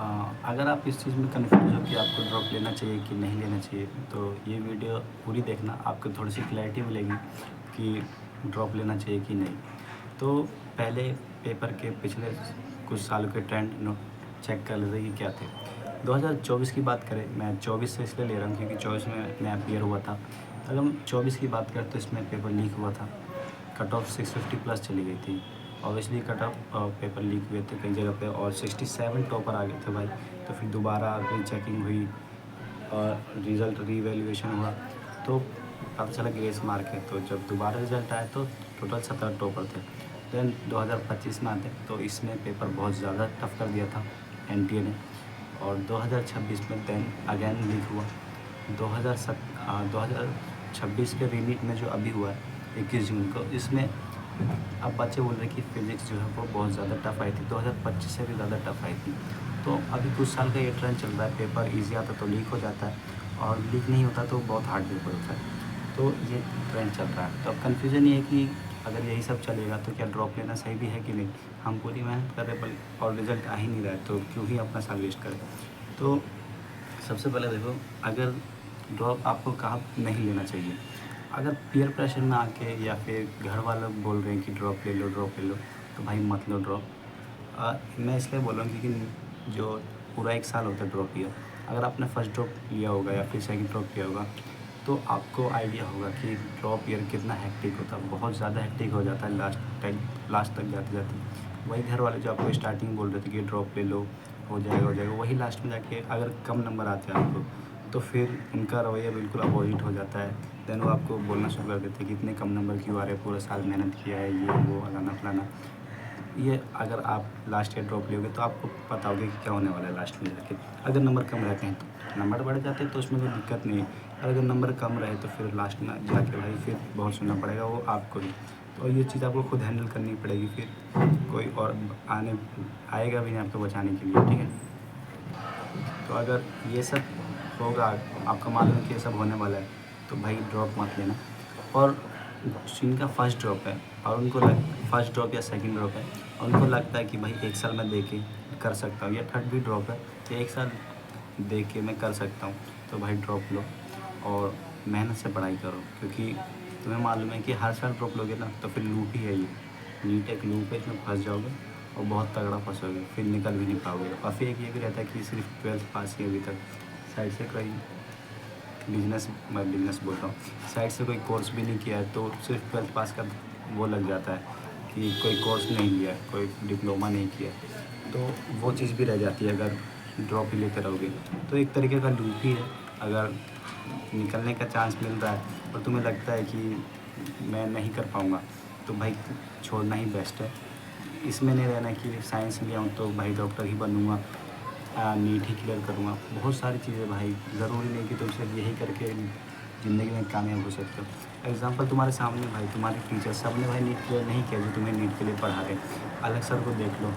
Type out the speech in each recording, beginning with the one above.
अगर आप इस चीज़ में कन्फ्यूज़ हो कि आपको ड्रॉप लेना चाहिए कि नहीं लेना चाहिए, तो ये वीडियो पूरी देखना, आपको थोड़ी सी क्लैरिटी मिलेगी कि ड्रॉप लेना चाहिए कि नहीं। तो पहले पेपर के पिछले कुछ सालों के ट्रेंड चेक कर लेते कि क्या थे। 2024 की बात करें, मैं 24 से इसलिए ले रहा हूँ क्योंकि 24 में मैं अपीयर हुआ था। अगर हम 24 की बात करें तो इसमें पेपर लीक हुआ था, कट ऑफ 650 प्लस चली गई थी। Obviously cut off paper leak हुए थे कई जगह पे और 67 टॉपर आ गए थे भाई। तो फिर दोबारा रीचेकिंग हुई और रिज़ल्ट रीवैल्यूएशन हुआ, तो पता चला ग्रेस मार्क है। तो जब दोबारा रिज़ल्ट आया तो टोटल 17 टॉपर थे। देन 2025 में आते तो इसमें पेपर बहुत ज़्यादा टफ कर दिया था एनटीए ने, और 2026 में देन अगेन लीक हुआ। 2026 के रीनीट में जो अभी हुआ है 21 जून को, इसमें अब बच्चे बोल रहे हैं कि फ़िज़िक्स जो है वो बहुत ज़्यादा टफ आई थी, 2025 से भी ज़्यादा टफ आई थी। तो अभी कुछ साल का ये ट्रेंड चल रहा है, पेपर ईज़ी आता तो लीक हो जाता है और लीक नहीं होता तो बहुत हार्ड पेपर होता है। तो ये ट्रेंड चल रहा है। तो अब कन्फ्यूज़न ये है कि अगर यही सब चलेगा तो क्या ड्रॉप लेना सही भी है कि नहीं। हम पूरी मेहनत कर रहे हैं और रिज़ल्ट आ ही नहीं रहा है, तो क्यों ही अपना साल वेस्ट करें। तो सबसे पहले देखो, अगर ड्रॉप आपको कहाँ नहीं लेना चाहिए। अगर पीयर प्रेशर में आके या फिर घर वाले बोल रहे हैं कि ड्रॉप ले लो ड्रॉप ले लो, तो भाई मत लो ड्रॉप। मैं इसलिए बोल रहा हूँ क्योंकि जो पूरा 1 साल होता है ड्रॉप ईयर, अगर आपने फर्स्ट ड्रॉप लिया होगा या फिर सेकंड ड्रॉप लिया होगा तो आपको आइडिया होगा कि ड्रॉप ईयर कितना हेक्टिक होता है। बहुत ज़्यादा हेक्टिक हो जाता है लास्ट तक जाते जाते। वही घर वाले जो आपको स्टार्टिंग बोल रहे थे कि ड्रॉप ले लो, हो जाएगा, वही लास्ट में जाके अगर कम नंबर आते हैं आपको तो फिर उनका रवैया बिल्कुल अपोजिट हो जाता है। देन वो आपको बोलना शुरू कर देते हैं कि इतने कम नंबर क्यों आ रहे हैं, पूरा साल मेहनत किया है, ये वो फलाना फलाना। ये अगर आप लास्ट ईयर ड्रॉप लोगे तो आपको पता होगा कि क्या होने वाला है लास्ट में जाके। अगर नंबर कम रहते हैं तो नंबर बढ़ जाते हैं तो उसमें कोई दिक्कत नहीं है, और अगर नंबर कम रहे तो फिर लास्ट में जाके भाई फिर बहुत सुनना पड़ेगा वो आपको ही। तो ये चीज़ आपको खुद हैंडल करनी पड़ेगी, फिर कोई और आएगा भी नहीं आपको बचाने के लिए, ठीक है। तो अगर ये सब होगा, आपका मालूम है कि ये सब होने वाला है, तो भाई ड्रॉप मत लेना। और जिनका फर्स्ट ड्रॉप है और उनको फर्स्ट ड्रॉप या सेकंड ड्रॉप है और उनको लगता है कि भाई 1 साल में दे के कर सकता हूँ, या थर्ड भी ड्रॉप है तो 1 साल दे के मैं कर सकता हूँ, तो भाई ड्रॉप लो और मेहनत से पढ़ाई करो। क्योंकि तुम्हें मालूम है कि हर साल ड्रॉप लोगे ना तो फिर लूप ही है ये, नीट एक लूप है, इसमें फंस जाओगे और बहुत तगड़ा फंसोगे, फिर निकल भी नहीं पाओगे। और फिर एक ये भी रहता है कि सिर्फ 12th पास ही अभी तक, साइड से कोई मैं बिजनेस बोल रहा हूँ, साइड से कोई कोर्स भी नहीं किया है तो सिर्फ 12th पास का वो लग जाता है कि कोई कोर्स नहीं लिया है, कोई डिप्लोमा नहीं किया, तो वो चीज़ भी रह जाती है अगर ड्रॉप ही लेते रहोगे। तो एक तरीके का लूप ही है। अगर निकलने का चांस मिल रहा है और तुम्हें लगता है कि मैं नहीं कर पाऊँगा, तो भाई छोड़ना ही बेस्ट है। इसमें नहीं रहना कि साइंस लिया हूँ तो भाई डॉक्टर ही बनूँगा, नीट ही क्लियर करूँगा। बहुत सारी चीज़ें भाई, ज़रूरी नहीं कि तुम सिर्फ यही करके ज़िंदगी में कामयाब हो सकते हो। एग्ज़ाम्पल तुम्हारे सामने भाई, तुम्हारे टीचर सब ने भाई नीट क्लियर नहीं किया जो तुम्हें नीट के लिए पढ़ा रहे। अलग सर को देख लो,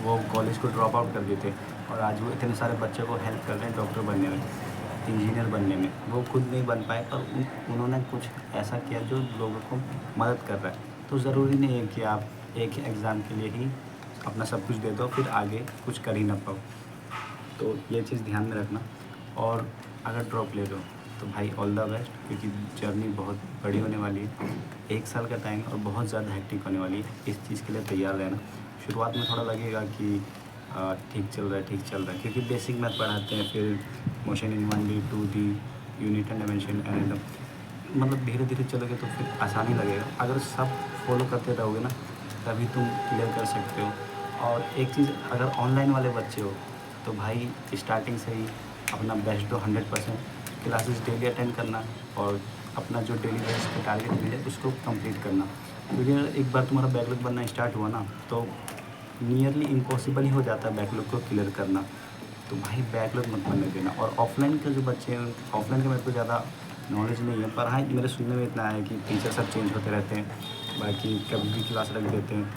वो कॉलेज को ड्रॉप आउट कर देते और आज वो इतने सारे बच्चों को हेल्प कर रहे हैं डॉक्टर बनने में, इंजीनियर बनने में। वो खुद नहीं बन पाए पर उन्होंने कुछ ऐसा किया जो लोगों को मदद कर रहा है। तो ज़रूरी नहीं है कि आप एक एग्ज़ाम के लिए ही अपना सब कुछ दे दो फिर आगे कुछ कर ही ना पाओ। तो ये चीज़ ध्यान में रखना। और अगर ड्रॉप ले लो तो भाई ऑल द बेस्ट, क्योंकि जर्नी बहुत बड़ी होने वाली है, 1 साल का टाइम और बहुत ज़्यादा हेक्टिक होने वाली है। इस चीज़ के लिए तैयार रहना। शुरुआत में थोड़ा लगेगा कि ठीक चल रहा है, क्योंकि बेसिक मैथ पढ़ाते हैं, फिर motion in 1D 2D, unit and dimension and, मतलब धीरे धीरे चलोगे तो फिर आसानी लगेगा। अगर सब फॉलो करते रहोगे ना तभी तुम क्लियर कर सकते हो। और एक चीज़, अगर ऑनलाइन वाले बच्चे हो तो भाई स्टार्टिंग से ही अपना बेस्ट दो, 100% क्लासेस डेली अटेंड करना और अपना जो डेली बेस का टारगेट मिले उसको कंप्लीट करना। क्योंकि एक बार तुम्हारा बैकलॉग बनना स्टार्ट हुआ ना तो नियरली इम्पॉसिबल ही हो जाता है बैकलॉग को क्लियर करना। तो भाई बैकलॉग मत बनने देना। और ऑफलाइन के जो बच्चे हैं, ऑफलाइन का मेरे को ज़्यादा नॉलेज नहीं है, पर हाँ मेरे सुनने में इतना है कि टीचर सब चेंज होते रहते हैं, बाकी कभी भी क्लास रख देते हैं,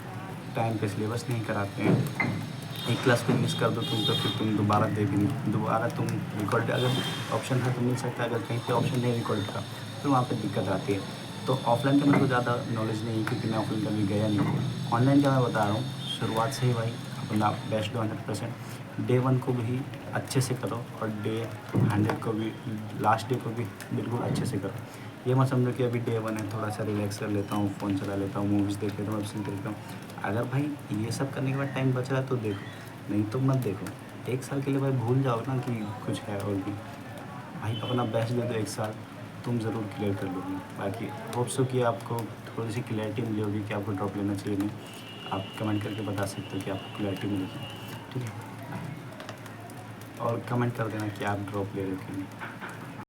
टाइम पे सिलेबस नहीं कराते हैं। एक क्लास को मिस कर दो तुम तो फिर तुम दोबारा दे भी नहीं, दोबारा तुम रिकॉर्ड अगर ऑप्शन है तो मिल सकता है, अगर कहीं पे ऑप्शन नहीं रिकॉर्ड का तो वहाँ पे दिक्कत आती है। तो ऑफलाइन का मेरे को ज़्यादा नॉलेज नहीं है क्योंकि मैं ऑफलाइन कभी गया नहीं हूँ। ऑनलाइन का मैं बता रहा हूँ, शुरुआत से ही भाई अपना बेस्ट दो 100%। डे 1 को भी अच्छे से करो और डे 100 को भी, लास्ट डे को भी बिल्कुल अच्छे से करो। ये मत समझो कि अभी डे 1 है, थोड़ा सा रिलैक्स कर लेता हूँ, फ़ोन चला लेता हूँ, मूवीज़ देख लेता हूँ, वेब सीरीज़ देख लेता हूँ। अगर भाई ये सब करने के बाद टाइम बच रहा है तो देखो, नहीं तो मत देखो। 1 साल के लिए भाई भूल जाओ ना कि कुछ है और भी। भाई अपना बेस्ट दे दो 1 साल, तुम ज़रूर क्लियर कर लोगे। बाकी होप सो कि आपको थोड़ी सी क्लैरिटी मिली होगी कि आपको ड्रॉप लेना चाहिए नहीं। आप कमेंट करके बता सकते हो कि आपको क्लैरिटी मिलेगी, ठीक है। और कमेंट कर देना कि आप ड्रॉप ले रहे हो कि नहीं।